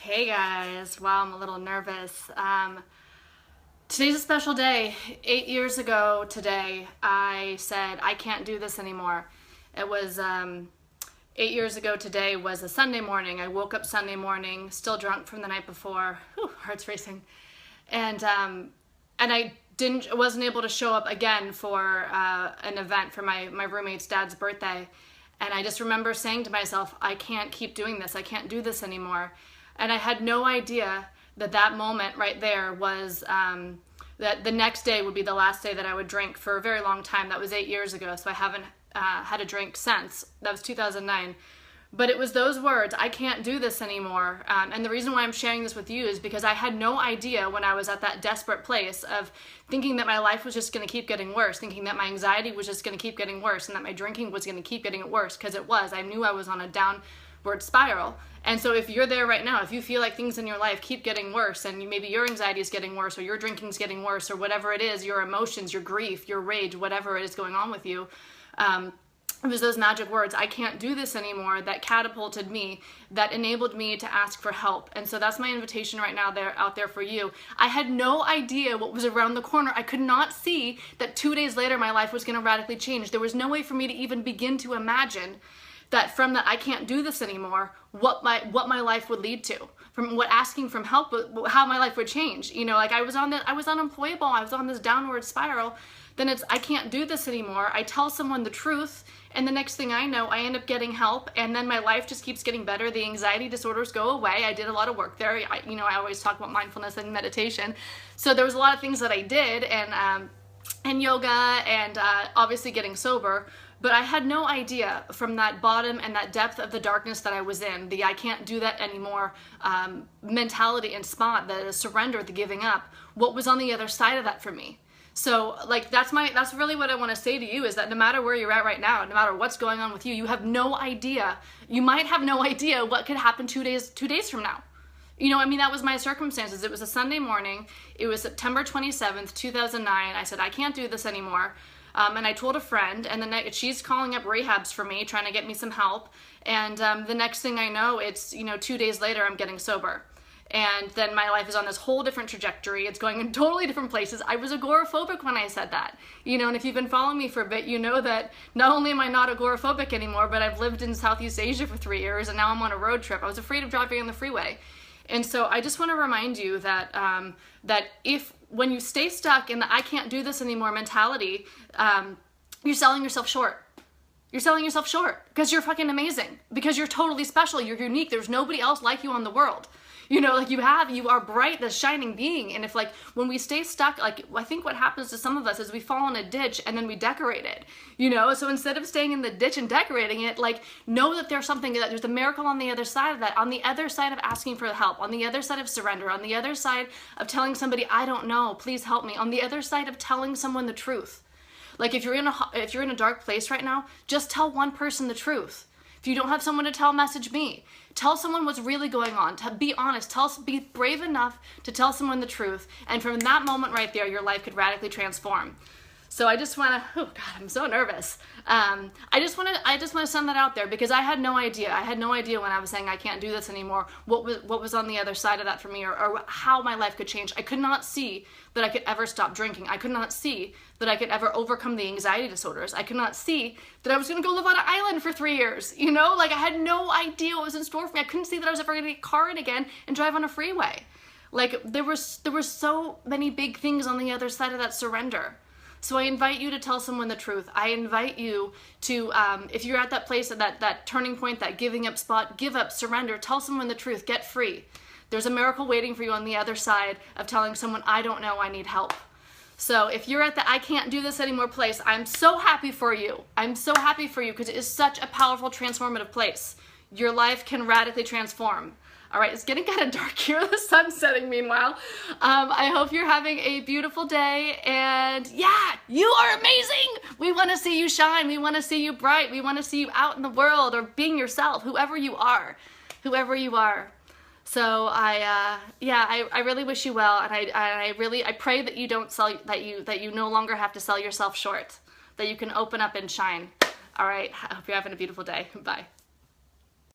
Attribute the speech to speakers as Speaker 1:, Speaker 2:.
Speaker 1: Hey guys, wow, I'm a little nervous. Today's a special day. 8 years ago today, I said, I can't do this anymore. It was 8 years ago today was a Sunday morning. I woke up Sunday morning, still drunk from the night before. Whew, heart's racing. And I wasn't able to show up again for an event for my roommate's dad's birthday. And I just remember saying to myself, I can't keep doing this. I can't do this anymore. And I had no idea that that moment right there was that the next day would be the last day that I would drink for a very long time. That was 8 years ago, so I haven't had a drink since. That was 2009. But it was those words, I can't do this anymore. And the reason why I'm sharing this with you is because I had no idea when I was at that desperate place of thinking that my life was just going to keep getting worse, thinking that my anxiety was just going to keep getting worse, and that my drinking was going to keep getting worse, because it was. I knew I was on a downward spiral. And so if you're there right now, if you feel like things in your life keep getting worse, and maybe your anxiety is getting worse, or your drinking is getting worse, or whatever it is, your emotions, your grief, your rage, whatever it is going on with you, it was those magic words, I can't do this anymore, that catapulted me, that enabled me to ask for help. And so that's my invitation right now out there for you. I had no idea what was around the corner. I could not see that 2 days later my life was going to radically change. There was no way for me to even begin to imagine that from that I can't do this anymore, what my life would lead to. From what asking for help, how my life would change. You know, like I was unemployable, I was on this downward spiral. Then it's, I can't do this anymore. I tell someone the truth, and the next thing I know, I end up getting help, and then my life just keeps getting better. The anxiety disorders go away. I did a lot of work there. I always talk about mindfulness and meditation. So there was a lot of things that I did, and yoga, and obviously getting sober. But I had no idea from that bottom and that depth of the darkness that I was in, the I can't do that anymore mentality and spot, the surrender, the giving up, what was on the other side of that for me. So like that's really what I want to say to you, is that no matter where you're at right now, no matter what's going on with you, you have no idea. You might have no idea what could happen 2 days from now. You know, I mean, that was my circumstances. It was a Sunday morning. It was September 27th, 2009. I said, I can't do this anymore. And I told a friend, and then she's calling up rehabs for me, trying to get me some help. And the next thing I know, it's, 2 days later, I'm getting sober. And then my life is on this whole different trajectory. It's going in totally different places. I was agoraphobic when I said that. And if you've been following me for a bit, you know that not only am I not agoraphobic anymore, but I've lived in Southeast Asia for 3 years, and now I'm on a road trip. I was afraid of driving on the freeway. And so I just want to remind you that when you stay stuck in the I can't do this anymore mentality, you're selling yourself short. You're selling yourself short because you're fucking amazing, because you're totally special. You're unique. There's nobody else like you on the world. You are bright, this shining being. And if when we stay stuck, I think what happens to some of us is we fall in a ditch and then we decorate it, so instead of staying in the ditch and decorating it, know that there's a miracle on the other side of that, on the other side of asking for help, on the other side of surrender, on the other side of telling somebody, I don't know, please help me, on the other side of telling someone the truth. If you're in a dark place right now, just tell one person the truth. If you don't have someone to tell, message me. Tell someone what's really going on. Be honest. Be brave enough to tell someone the truth. And from that moment right there, your life could radically transform. So I just want to, oh God, I'm so nervous. I just want to send that out there, because I had no idea. I had no idea when I was saying I can't do this anymore, what was on the other side of that for me, or how my life could change. I could not see that I could ever stop drinking. I could not see that I could ever overcome the anxiety disorders. I could not see that I was going to go live on an island for 3 years. I had no idea what was in store for me. I couldn't see that I was ever going to get a car in again and drive on a freeway. There were so many big things on the other side of that surrender. So I invite you to tell someone the truth. I invite you to, if you're at that place, at that turning point, that giving up spot, give up, surrender, tell someone the truth, get free. There's a miracle waiting for you on the other side of telling someone, I don't know, I need help. So if you're at the I can't do this anymore place, I'm so happy for you. I'm so happy for you, because it is such a powerful, transformative place. Your life can radically transform. All right, it's getting kind of dark here. The sun's setting meanwhile. I hope you're having a beautiful day, and yeah, you are amazing. We want to see you shine. We want to see you bright. We want to see you out in the world, or being yourself, whoever you are. So I really wish you well, and I pray that you don't that you no longer have to sell yourself short, that you can open up and shine. All right, I hope you're having a beautiful day. Bye.